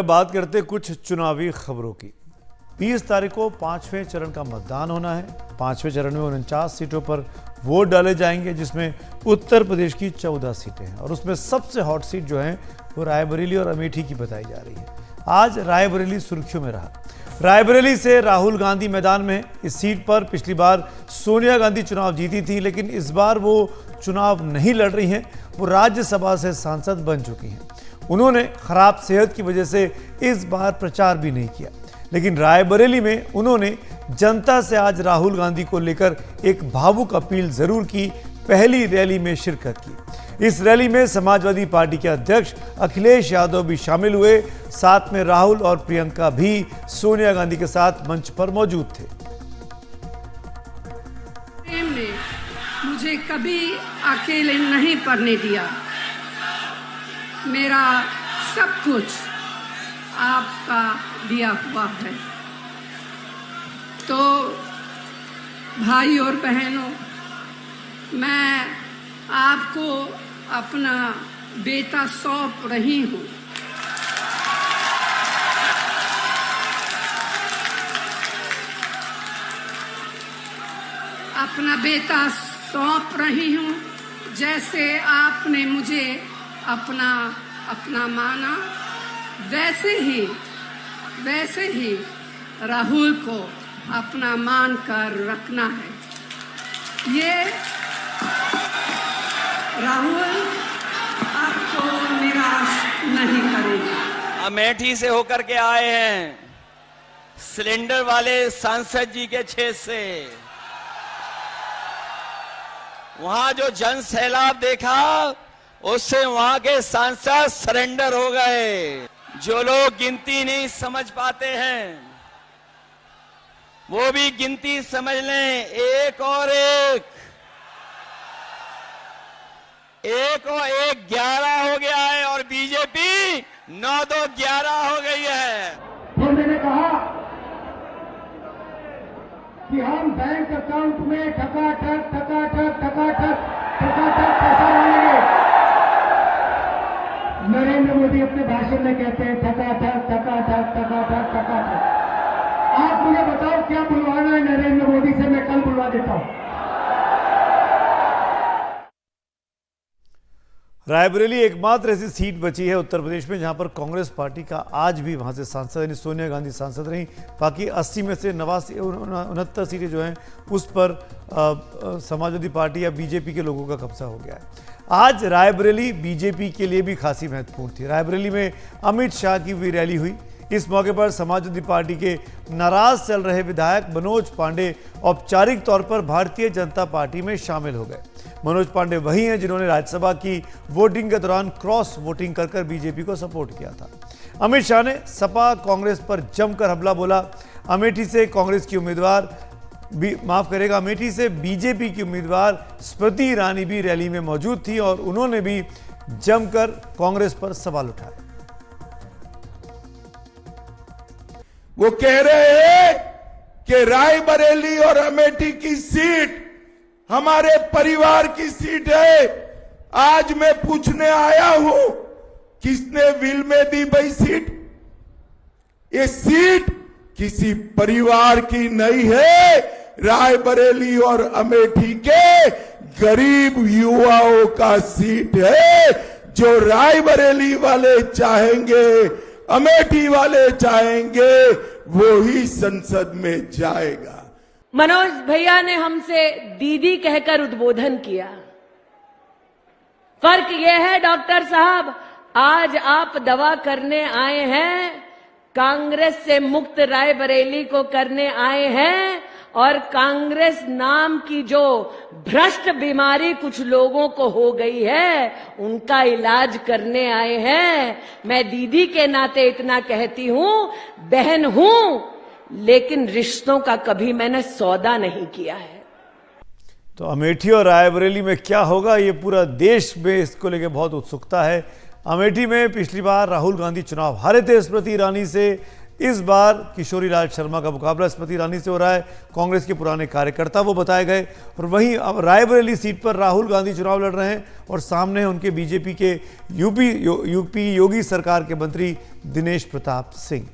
बात करते कुछ चुनावी खबरों की। 20 तारीख को 5वें चरण का मतदान होना है। 5वें चरण में 49 सीटों पर वोट डाले जाएंगे, जिसमें उत्तर प्रदेश की 14 सीटें हैं और उसमें सबसे हॉट सीट जो है वो रायबरेली और अमेठी की बताई जा रही है। आज रायबरेली सुर्खियों में रहा। रायबरेली से राहुल गांधी मैदान में। इस सीट पर पिछली बार सोनिया गांधी चुनाव जीती थी, लेकिन इस बार वो चुनाव नहीं लड़ रही हैं। वो राज्यसभा से सांसद बन चुकी हैं। उन्होंने खराब सेहत की वजह से इस बार प्रचार भी नहीं किया, लेकिन रायबरेली में उन्होंने जनता से आज राहुल गांधी को लेकर एक भावुक अपील जरूर की। पहली रैली में शिरकत की। इस रैली में समाजवादी पार्टी के अध्यक्ष अखिलेश यादव भी शामिल हुए। साथ में राहुल और प्रियंका भी सोनिया गांधी के साथ मंच पर मौजूद थे। प्रेम ने मुझे कभी अकेले नहीं पड़ने दिया। मेरा सब कुछ आपका दिया हुआ है। तो भाई और बहनों, मैं आपको अपना बेटा सौंप रही हूँ। अपना बेटा सौंप रही हूँ। जैसे आपने मुझे अपना माना, वैसे ही राहुल को अपना मान कर रखना है। ये राहुल आपको निराश नहीं करेगा। अमेठी से होकर के आए हैं, सिलेंडर वाले सांसद जी के क्षेत्र से। वहां जो जन सैलाब देखा, उससे वहां के सांसद सरेंडर हो गए। जो लोग गिनती नहीं समझ पाते हैं, वो भी गिनती समझ लें। एक और एक 11 हो गया है और बीजेपी 9-2-11 हो गई है। तो मैंने कहा कि हम बैंक अकाउंट में ठकाठक पैसा डालेंगे। नरेंद्र मोदी अपने भाषण में कहते हैं ठकाठक। आप मुझे बताओ क्या बुलवाना है नरेंद्र मोदी से, मैं कल बुलवा देता हूं। रायबरेली एकमात्र ऐसी सीट बची है उत्तर प्रदेश में जहां पर कांग्रेस पार्टी का आज भी वहां से सांसद यानी सोनिया गांधी सांसद रही। बाकी 80 में से 69 सीटें जो हैं उस पर समाजवादी पार्टी या बीजेपी के लोगों का कब्जा हो गया है। आज रायबरेली बीजेपी के लिए भी खासी महत्वपूर्ण थी। रायबरेली में अमित शाह की भी रैली हुई। इस मौके पर समाजवादी पार्टी के नाराज चल रहे विधायक मनोज पांडे औपचारिक तौर पर भारतीय जनता पार्टी में शामिल हो गए। मनोज पांडे वही हैं जिन्होंने राज्यसभा की वोटिंग के दौरान क्रॉस वोटिंग कर बीजेपी को सपोर्ट किया था। अमित शाह ने सपा कांग्रेस पर जमकर हमला बोला। अमेठी से कांग्रेस की उम्मीदवार अमेठी से बीजेपी की उम्मीदवार स्मृति ईरानी भी रैली में मौजूद थी और उन्होंने भी जमकर कांग्रेस पर सवाल उठाए। वो कह रहे हैं कि रायबरेली और अमेठी की सीट हमारे परिवार की सीट है। आज मैं पूछने आया हूं, किसने विल में दी भाई सीट? ये सीट किसी परिवार की नहीं है, रायबरेली और अमेठी के गरीब युवाओं का सीट है। जो रायबरेली वाले चाहेंगे, अमेठी वाले चाहेंगे, वो ही संसद में जाएगा। मनोज भैया ने हमसे दीदी कहकर उद्बोधन किया। फर्क यह है डॉक्टर साहब, आज आप दवा करने आए हैं, कांग्रेस से मुक्त रायबरेली को करने आए हैं और कांग्रेस नाम की जो भ्रष्ट बीमारी कुछ लोगों को हो गई है, उनका इलाज करने आए हैं। मैं दीदी के नाते इतना कहती हूं, बहन हूं, लेकिन रिश्तों का कभी मैंने सौदा नहीं किया है। तो अमेठी और रायबरेली में क्या होगा, ये पूरा देश में इसको लेकर बहुत उत्सुकता है। अमेठी में पिछली बार राहुल गांधी चुनाव हारे थे स्मृति ईरानी से। इस बार किशोरी लाल शर्मा का मुकाबला स्मृति ईरानी से हो रहा है। कांग्रेस के पुराने कार्यकर्ता वो बताए गए। और वहीं अब रायबरेली सीट पर राहुल गांधी चुनाव लड़ रहे हैं और सामने हैं उनके बीजेपी के यूपी योगी सरकार के मंत्री दिनेश प्रताप सिंह।